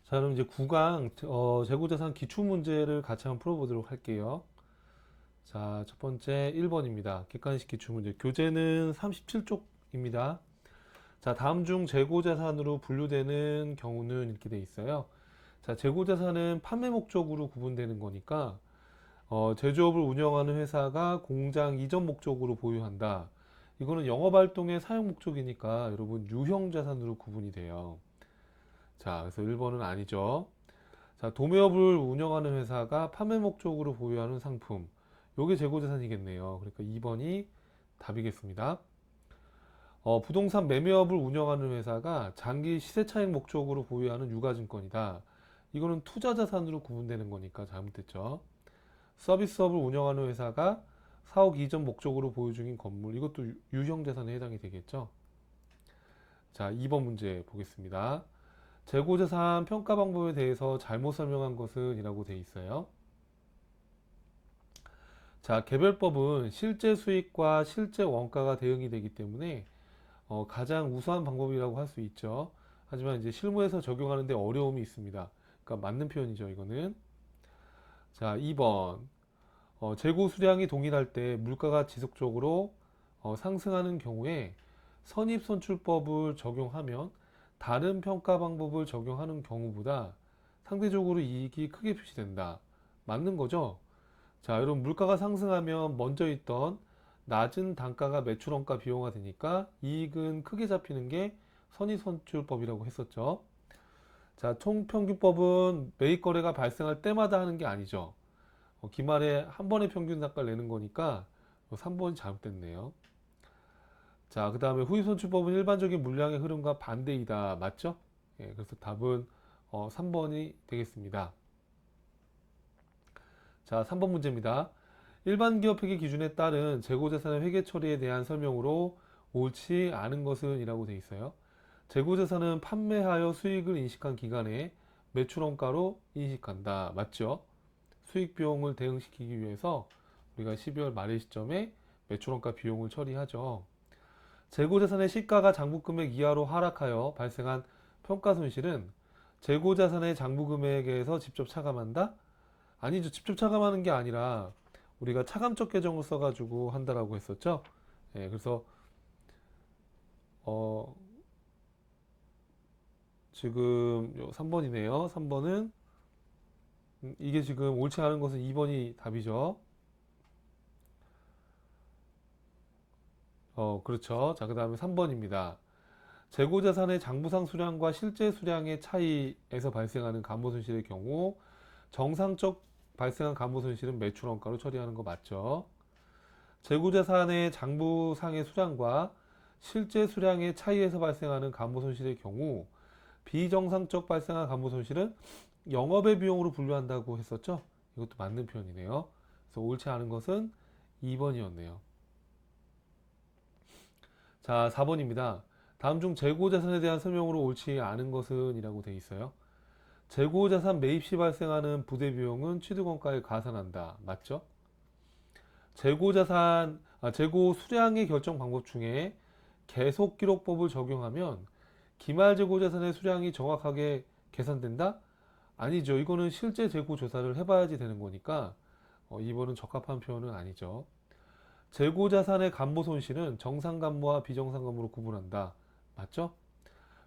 자, 그럼 이제 9강 재고자산 기출문제를 같이 한번 풀어보도록 할게요. 자, 첫 번째 1번입니다. 객관식 기출문제. 교재는 37쪽입니다. 자, 다음 중 재고자산으로 분류되는 경우는 이렇게 돼 있어요. 자, 재고자산은 판매 목적으로 구분되는 거니까 제조업을 운영하는 회사가 공장 이전 목적으로 보유한다. 이거는 영업활동의 사용 목적이니까 여러분 유형자산으로 구분이 돼요. 자, 그래서 1번은 아니죠. 자, 도매업을 운영하는 회사가 판매 목적으로 보유하는 상품. 요게 재고자산이겠네요. 그러니까 2번이 답이겠습니다. 부동산 매매업을 운영하는 회사가 장기 시세차익 목적으로 보유하는 유가증권이다. 이거는 투자자산으로 구분되는 거니까 잘못됐죠. 서비스업을 운영하는 회사가 사옥 이전 목적으로 보유 중인 건물. 이것도 유형자산에 해당이 되겠죠. 자, 2번 문제 보겠습니다. 재고자산 평가 방법에 대해서 잘못 설명한 것은 이라고 돼 있어요. 자, 개별법은 실제 수익과 실제 원가가 대응이 되기 때문에 가장 우수한 방법이라고 할 수 있죠. 하지만 이제 실무에서 적용하는데 어려움이 있습니다. 그러니까 맞는 표현이죠, 이거는. 자, 2번. 재고 수량이 동일할 때 물가가 지속적으로 상승하는 경우에 선입선출법을 적용하면 다른 평가 방법을 적용하는 경우보다 상대적으로 이익이 크게 표시된다. 맞는 거죠? 자, 여러분 물가가 상승하면 먼저 있던 낮은 단가가 매출원가 비용화 되니까 이익은 크게 잡히는 게 선의선출법이라고 했었죠. 자, 총평균법은 매입 거래가 발생할 때마다 하는 게 아니죠. 기말에 한 번에 평균 단가를 내는 거니까 3번이 잘못됐네요. 자, 그 다음에 후입선출법은 일반적인 물량의 흐름과 반대이다. 맞죠? 예, 그래서 답은 3번이 되겠습니다. 자, 3번 문제입니다. 일반 기업 회계 기준에 따른 재고자산의 회계 처리에 대한 설명으로 옳지 않은 것은 이라고 되어 있어요. 재고자산은 판매하여 수익을 인식한 기간에 매출원가로 인식한다. 맞죠? 수익 비용을 대응시키기 위해서 우리가 12월 말의 시점에 매출원가 비용을 처리하죠. 재고자산의 시가가 장부금액 이하로 하락하여 발생한 평가 손실은 재고자산의 장부금액에서 직접 차감한다? 아니죠. 직접 차감하는 게 아니라 우리가 차감적 계정을 써가지고 한다라고 했었죠. 예, 그래서 어, 지금 3번이네요. 3번은 이게 지금 옳지 않은 것은 2번이 답이죠. 그렇죠. 자, 그 다음에 3번입니다. 재고자산의 장부상 수량과 실제 수량의 차이에서 발생하는 감모손실의 경우 정상적 발생한 감모손실은 매출원가로 처리하는 거 맞죠? 재고자산의 장부상의 수량과 실제 수량의 차이에서 발생하는 감모손실의 경우 비정상적 발생한 감모손실은 영업의 비용으로 분류한다고 했었죠? 이것도 맞는 표현이네요. 그래서 옳지 않은 것은 2번이었네요. 자, 4번입니다. 다음 중 재고자산에 대한 설명으로 옳지 않은 것은 이라고 되어 있어요. 재고자산 매입 시 발생하는 부대 비용은 취득원가에 가산한다. 맞죠? 재고 수량의 결정 방법 중에 계속기록법을 적용하면 기말 재고자산의 수량이 정확하게 계산된다? 아니죠. 이거는 실제 재고 조사를 해봐야지 되는 거니까 2번은 적합한 표현은 아니죠. 재고자산의 감모 손실은 정상감모와 비정상감모로 구분한다. 맞죠?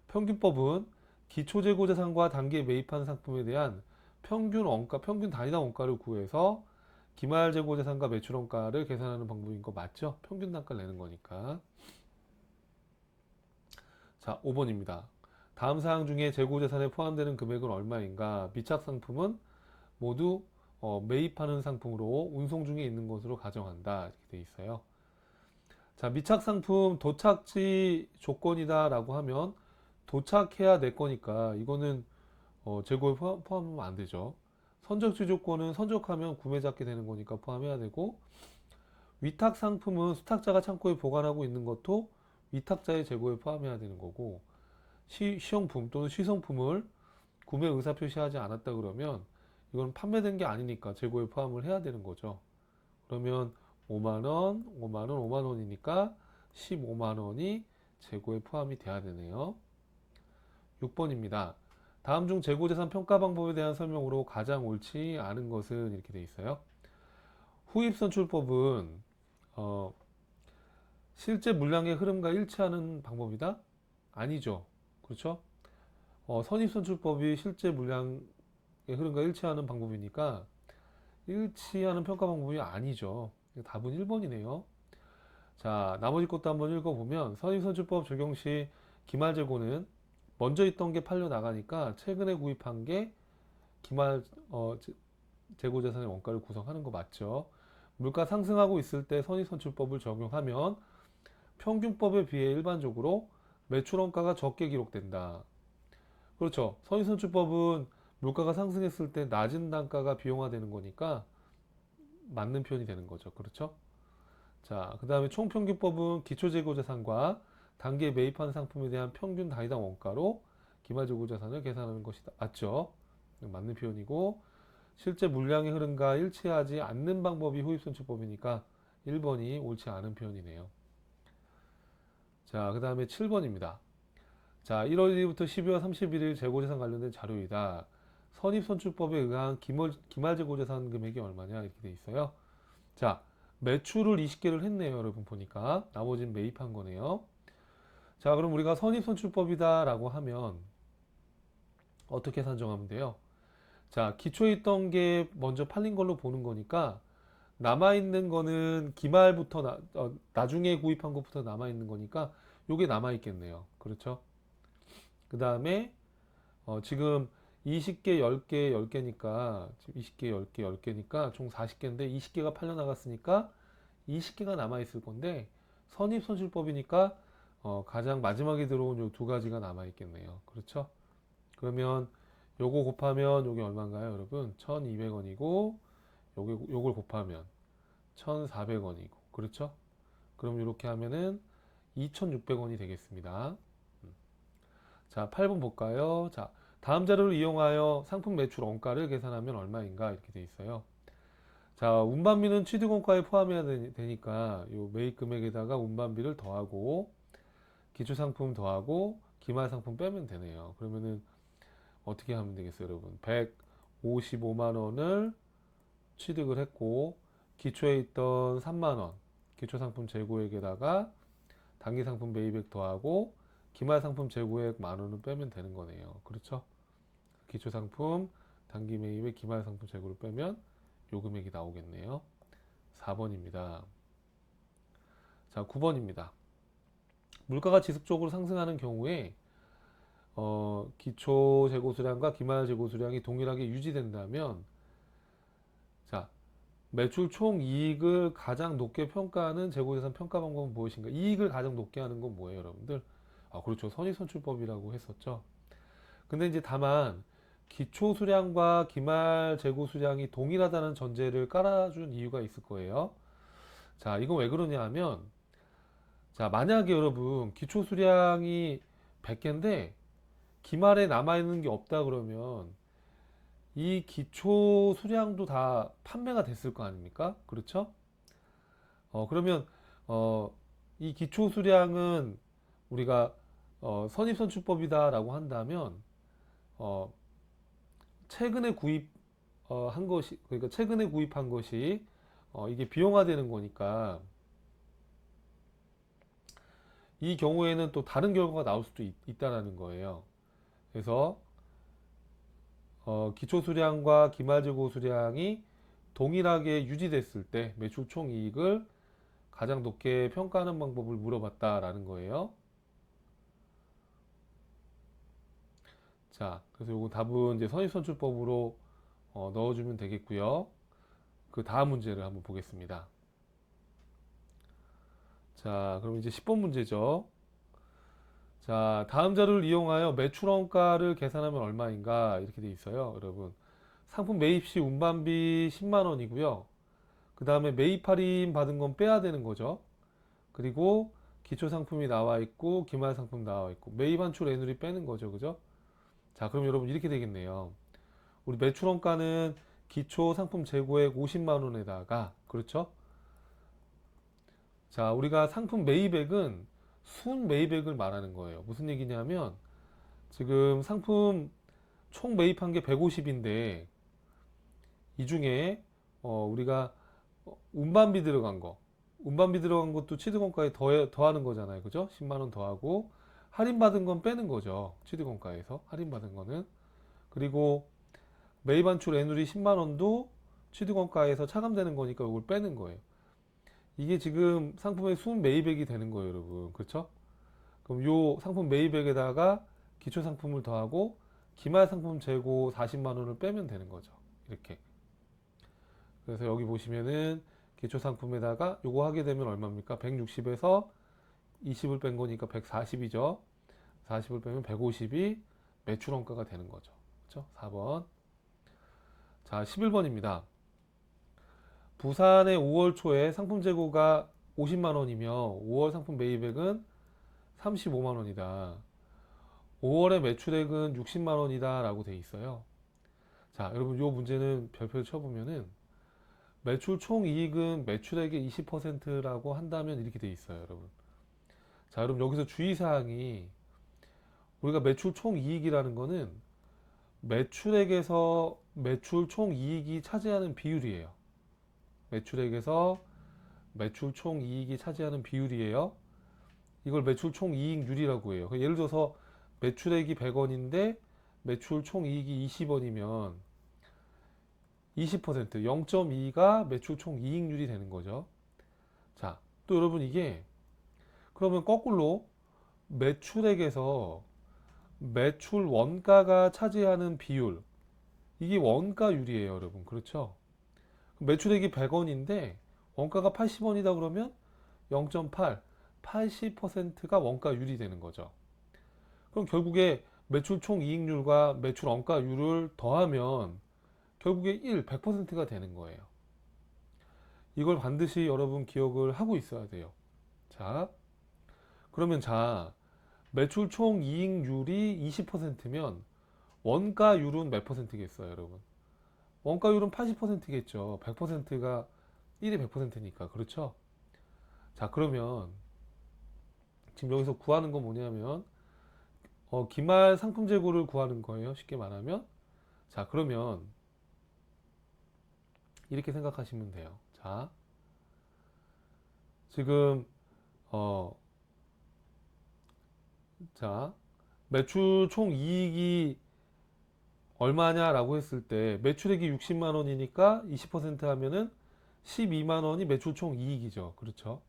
평균법은 기초재고자산과 단기에 매입한 상품에 대한 평균 원가, 평균 단위당 원가를 구해서 기말재고자산과 매출원가를 계산하는 방법인 거 맞죠? 평균 단가를 내는 거니까. 자, 5번입니다. 다음 사항 중에 재고자산에 포함되는 금액은 얼마인가? 미착상품은 모두 매입하는 상품으로 운송 중에 있는 것으로 가정한다. 이렇게 돼 있어요. 자, 미착상품 도착지 조건이다 라고 하면 도착해야 내 거니까 이거는 재고에 포함하면 안 되죠. 선적지 조건은 선적하면 구매자께 되는 거니까 포함해야 되고 위탁 상품은 수탁자가 창고에 보관하고 있는 것도 위탁자의 재고에 포함해야 되는 거고 시용품 또는 시성품을 구매 의사 표시하지 않았다 그러면 이건 판매된 게 아니니까 재고에 포함을 해야 되는 거죠. 그러면 5만 원, 5만 원, 5만 원이니까 15만 원이 재고에 포함이 돼야 되네요. 6번입니다. 다음 중 재고자산 평가 방법에 대한 설명으로 가장 옳지 않은 것은 이렇게 돼 있어요. 후입선출법은 실제 물량의 흐름과 일치하는 방법이다? 아니죠. 그렇죠? 선입선출법이 실제 물량의 흐름과 일치하는 방법이니까 일치하는 평가 방법이 아니죠. 답은 1번이네요. 자, 나머지 것도 한번 읽어보면 선입선출법 적용 시 기말재고는 먼저 있던 게 팔려 나가니까 최근에 구입한 게 기말 재고자산의 원가를 구성하는 거 맞죠? 물가 상승하고 있을 때 선입선출법을 적용하면 평균법에 비해 일반적으로 매출 원가가 적게 기록된다. 그렇죠. 선입선출법은 물가가 상승했을 때 낮은 단가가 비용화되는 거니까 맞는 표현이 되는 거죠. 그렇죠? 자, 그 다음에 총평균법은 기초재고자산과 단기에 매입하는 상품에 대한 평균 단위당 원가로 기말재고자산을 계산하는 것이 맞죠? 맞는 표현이고, 실제 물량의 흐름과 일치하지 않는 방법이 후입선출법이니까 1번이 옳지 않은 표현이네요. 자, 그 다음에 7번입니다. 자, 1월 1일부터 12월 31일 재고자산 관련된 자료이다. 선입선출법에 의한 기말재고자산 금액이 얼마냐 이렇게 돼 있어요. 자, 매출을 20개를 했네요. 여러분 보니까 나머지는 매입한 거네요. 자, 그럼 우리가 선입선출법이다 라고 하면 어떻게 산정하면 돼요? 자, 기초에 있던 게 먼저 팔린 걸로 보는 거니까 남아있는 거는 기말부터 나중에 구입한 것부터 남아있는 거니까 요게 남아있겠네요. 그렇죠? 그 다음에 지금 20개, 10개, 10개니까 지금 20개, 10개, 10개니까 총 40개인데 20개가 팔려나갔으니까 20개가 남아있을 건데 선입선출법이니까 가장 마지막에 들어온 요 두 가지가 남아있겠네요. 그렇죠? 그러면 요거 곱하면 요게 얼마인가요, 여러분? 1200원이고 요걸 곱하면 1400원이고 그렇죠? 그럼 이렇게 하면은 2600원이 되겠습니다. 자, 8번 볼까요? 자, 다음 자료를 이용하여 상품 매출 원가를 계산하면 얼마인가 이렇게 돼 있어요. 자, 운반비는 취득원가에 포함해야 되니까 요 매입 금액에다가 운반비를 더하고 기초상품 더하고 기말상품 빼면 되네요. 그러면은 어떻게 하면 되겠어요, 여러분? 155만 원을 취득을 했고 기초에 있던 3만 원 기초상품 재고액에다가 단기상품 매입액 더하고 기말상품 재고액 만 원을 빼면 되는 거네요. 그렇죠? 기초상품 단기 매입액 기말상품 재고를 빼면 요 금액이 나오겠네요. 4번입니다. 자, 9번입니다. 물가가 지속적으로 상승하는 경우에 기초 재고 수량과 기말 재고 수량이 동일하게 유지된다면 자, 매출 총 이익을 가장 높게 평가하는 재고자산 평가 방법은 무엇인가? 이익을 가장 높게 하는 건 뭐예요, 여러분들? 아, 그렇죠. 선입선출법이라고 했었죠. 근데 이제 다만 기초 수량과 기말 재고 수량이 동일하다는 전제를 깔아준 이유가 있을 거예요. 자, 이건 왜 그러냐 하면 자, 만약에 여러분 기초 수량이 100개인데 기말에 남아있는 게 없다 그러면 이 기초 수량도 다 판매가 됐을 거 아닙니까? 그렇죠? 그러면 이 기초 수량은 우리가 선입선출법이다라고 한다면 어, 최근에 구입 한 것이 그러니까 최근에 구입한 것이 이게 비용화되는 거니까 이 경우에는 또 다른 결과가 나올 수도 있다라는 거예요. 그래서 기초 수량과 기말재고 수량이 동일하게 유지됐을 때 매출 총 이익을 가장 높게 평가하는 방법을 물어봤다라는 거예요. 자, 그래서 요거 답은 이제 선입선출법으로 넣어주면 되겠고요. 그 다음 문제를 한번 보겠습니다. 자, 그럼 이제 10번 문제죠. 자, 다음 자료를 이용하여 매출원가를 계산하면 얼마인가 이렇게 돼 있어요, 여러분. 상품 매입 시 운반비 10만 원이고요. 그 다음에 매입 할인 받은 건 빼야 되는 거죠. 그리고 기초 상품이 나와 있고 기말 상품 나와 있고 매입 환출 애누리 빼는 거죠, 그죠? 자, 그럼 여러분 이렇게 되겠네요. 우리 매출원가는 기초 상품 재고액 50만 원에다가 그렇죠? 자, 우리가 상품 매입액은 순 매입액을 말하는 거예요. 무슨 얘기냐면 지금 상품 총 매입한 게 150인데 이 중에 우리가 운반비 들어간 거, 운반비 들어간 것도 취득원가에 더하는 거잖아요. 그죠? 10만 원 더하고 할인받은 건 빼는 거죠. 취득원가에서 할인받은 거는. 그리고 매입한출 애누리 10만 원도 취득원가에서 차감되는 거니까 이걸 빼는 거예요. 이게 지금 상품의 순 매입액이 되는 거예요, 여러분. 그렇죠? 그럼 요 상품 매입액에다가 기초 상품을 더하고 기말 상품 재고 40만 원을 빼면 되는 거죠. 이렇게. 그래서 여기 보시면은 기초 상품에다가 요거 하게 되면 얼마입니까? 160에서 20을 뺀 거니까 140이죠. 40을 빼면 150이 매출 원가가 되는 거죠. 그렇죠? 4번. 자, 11번입니다. 부산의 5월 초에 상품 재고가 50만 원이며 5월 상품 매입액은 35만 원이다. 5월의 매출액은 60만 원이다 라고 돼 있어요. 자, 여러분 요 문제는 별표를 쳐보면은 매출 총 이익은 매출액의 20%라고 한다면 이렇게 돼 있어요, 여러분. 자, 여러분 여기서 주의사항이 우리가 매출 총 이익이라는 거는 매출액에서 매출 총 이익이 차지하는 비율이에요. 매출액에서 매출 총 이익이 차지하는 비율이에요. 이걸 매출 총 이익률이라고 해요. 예를 들어서 매출액이 100원인데 매출 총 이익이 20원이면 20%, 0.2가 매출 총 이익률이 되는 거죠. 자, 또 여러분 이게 그러면 거꾸로 매출액에서 매출 원가가 차지하는 비율, 이게 원가율이에요, 여러분. 그렇죠? 매출액이 100원인데 원가가 80원이다 그러면 0.8, 80%가 원가율이 되는 거죠. 그럼 결국에 매출 총 이익률과 매출 원가율을 더하면 결국에 100%가 되는 거예요. 이걸 반드시 여러분 기억을 하고 있어야 돼요. 자, 그러면 매출 총 이익률이 20%면 원가율은 몇 퍼센트겠어요, 여러분? 원가율은 80%겠죠. 100%가 1이 100%니까. 그렇죠? 자, 그러면 지금 여기서 구하는 건 뭐냐면 기말 상품 재고를 구하는 거예요. 쉽게 말하면. 자, 그러면 이렇게 생각하시면 돼요. 자, 지금 자, 매출 총 이익이 얼마냐라고 했을 때 매출액이 60만 원이니까 20% 하면은 12만 원이 매출 총 이익이죠. 그렇죠?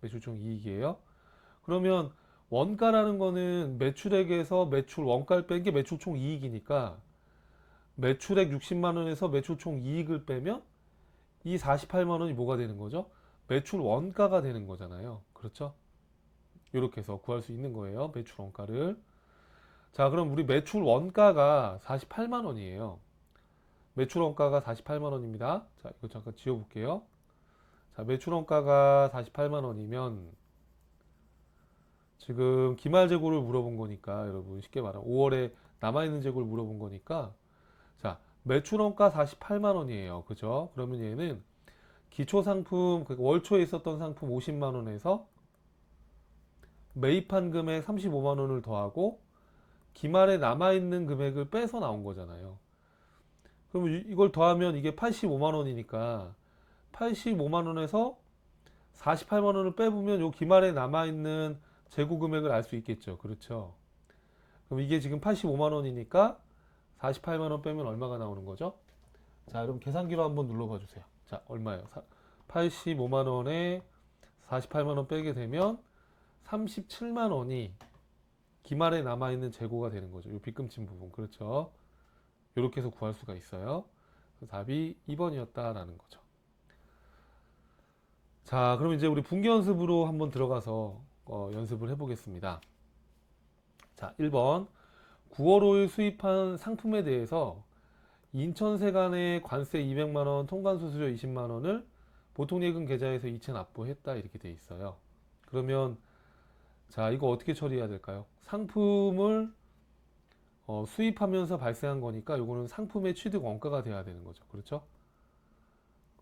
매출 총 이익이에요. 그러면 원가라는 거는 매출액에서 매출 원가를 뺀 게 매출 총 이익이니까 매출액 60만 원에서 매출 총 이익을 빼면 이 48만 원이 뭐가 되는 거죠? 매출 원가가 되는 거잖아요. 그렇죠? 이렇게 해서 구할 수 있는 거예요. 매출 원가를. 자, 그럼 우리 매출 원가가 48만 원이에요. 매출 원가가 48만 원입니다. 자, 이거 잠깐 지워볼게요. 자, 매출 원가가 48만 원이면 지금 기말 재고를 물어본 거니까 여러분 쉽게 말하면 5월에 남아있는 재고를 물어본 거니까 자, 매출 원가 48만 원이에요. 그죠? 그러면 얘는 기초 상품, 월초에 있었던 상품 50만 원에서 매입한 금액 35만 원을 더하고 기말에 남아있는 금액을 빼서 나온 거잖아요. 그럼 이걸 더하면 이게 85만 원이니까 85만 원에서 48만 원을 빼보면 요 기말에 남아있는 재고 금액을 알 수 있겠죠. 그렇죠. 그럼 이게 지금 85만 원이니까 48만 원 빼면 얼마가 나오는 거죠? 자, 그럼 계산기로 한번 눌러봐 주세요. 자, 얼마예요? 85만 원에 48만 원 빼게 되면 37만 원이 기말에 남아있는 재고가 되는 거죠. 이 빗금친 부분. 그렇죠. 이렇게 해서 구할 수가 있어요. 답이 2번이었다라는 거죠. 자, 그럼 이제 우리 분기 연습으로 한번 들어가서 연습을 해보겠습니다. 자, 1번. 9월 5일 수입한 상품에 대해서 인천세관에 관세 200만원, 통관수수료 20만원을 보통예금 계좌에서 이체 납부했다. 이렇게 돼 있어요. 그러면 자, 이거 어떻게 처리해야 될까요? 상품을 수입하면서 발생한 거니까 이거는 상품의 취득 원가가 돼야 되는 거죠. 그렇죠?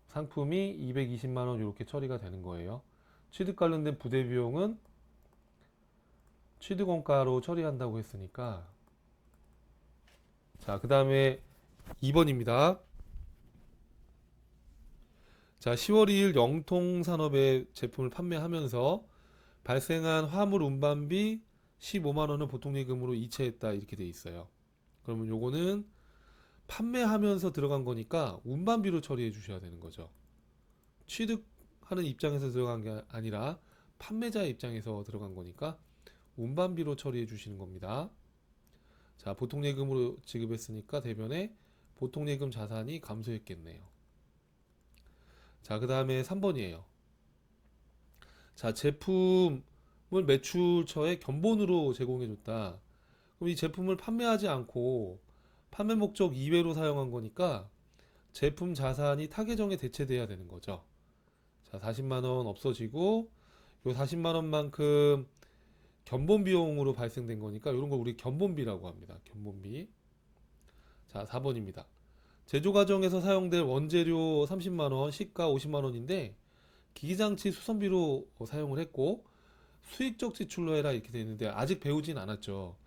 상품이 220만 원 이렇게 처리가 되는 거예요. 취득 관련된 부대 비용은 취득 원가로 처리한다고 했으니까 자, 그 다음에 2번입니다. 자, 10월 2일 영통산업의 제품을 판매하면서 발생한 화물 운반비 15만 원을 보통예금으로 이체했다 이렇게 돼 있어요. 그러면 요거는 판매하면서 들어간 거니까 운반비로 처리해 주셔야 되는 거죠. 취득하는 입장에서 들어간 게 아니라 판매자의 입장에서 들어간 거니까 운반비로 처리해 주시는 겁니다. 자, 보통예금으로 지급했으니까 대변에 보통예금 자산이 감소했겠네요. 자, 그 다음에 3번이에요. 자, 제품을 매출처에 견본으로 제공해줬다. 그럼 이 제품을 판매하지 않고 판매 목적 이외로 사용한 거니까 제품 자산이 타계정에 대체돼야 되는 거죠. 자, 40만 원 없어지고 요 40만 원만큼 견본 비용으로 발생된 거니까 이런 걸 우리 견본비라고 합니다. 견본비. 자, 4번입니다. 제조 과정에서 사용될 원재료 30만 원, 시가 50만 원인데 기기장치 수선비로 사용을 했고 수익적 지출로 해라 이렇게 되어 있는데 아직 배우진 않았죠.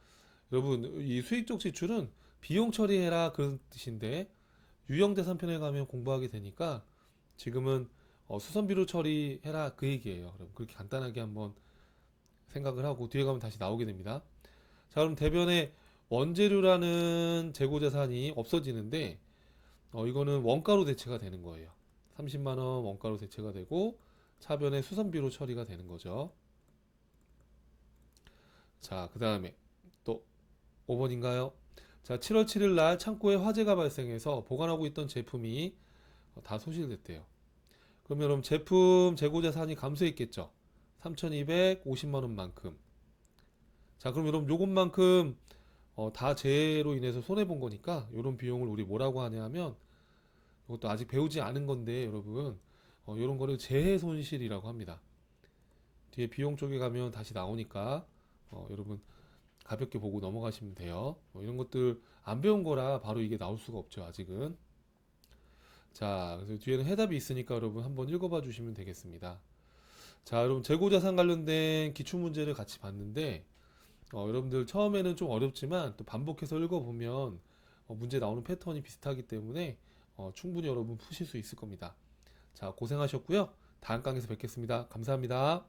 여러분, 이 수익적 지출은 비용 처리해라 그런 뜻인데 유형대상편에 가면 공부하게 되니까 지금은 수선비로 처리해라 그 얘기예요. 여러분, 그렇게 간단하게 한번 생각을 하고 뒤에 가면 다시 나오게 됩니다. 자, 그럼 대변에 원재료라는 재고자산이 없어지는데 이거는 원가로 대체가 되는 거예요. 30만 원 원가로 대체가 되고 차변에 수선비로 처리가 되는 거죠. 자, 그 다음에 또 5번인가요? 자, 7월 7일 날 창고에 화재가 발생해서 보관하고 있던 제품이 다 소실됐대요. 그러면 여러분 제품 재고자산이 감소했겠죠? 3,250만 원만큼. 자, 그럼 여러분 요것만큼 다 재해로 인해서 손해본 거니까 이런 비용을 우리 뭐라고 하냐면 이것도 아직 배우지 않은 건데 여러분 이런 거를 재해 손실이라고 합니다. 뒤에 비용 쪽에 가면 다시 나오니까 여러분 가볍게 보고 넘어가시면 돼요. 이런 것들 안 배운 거라 바로 이게 나올 수가 없죠 아직은. 자, 그래서 뒤에는 해답이 있으니까 여러분 한번 읽어봐 주시면 되겠습니다. 자, 여러분 재고자산 관련된 기출문제를 같이 봤는데 여러분들 처음에는 좀 어렵지만 또 반복해서 읽어보면 문제 나오는 패턴이 비슷하기 때문에 충분히 여러분 푸실 수 있을 겁니다. 자, 고생하셨고요. 다음 강의에서 뵙겠습니다. 감사합니다.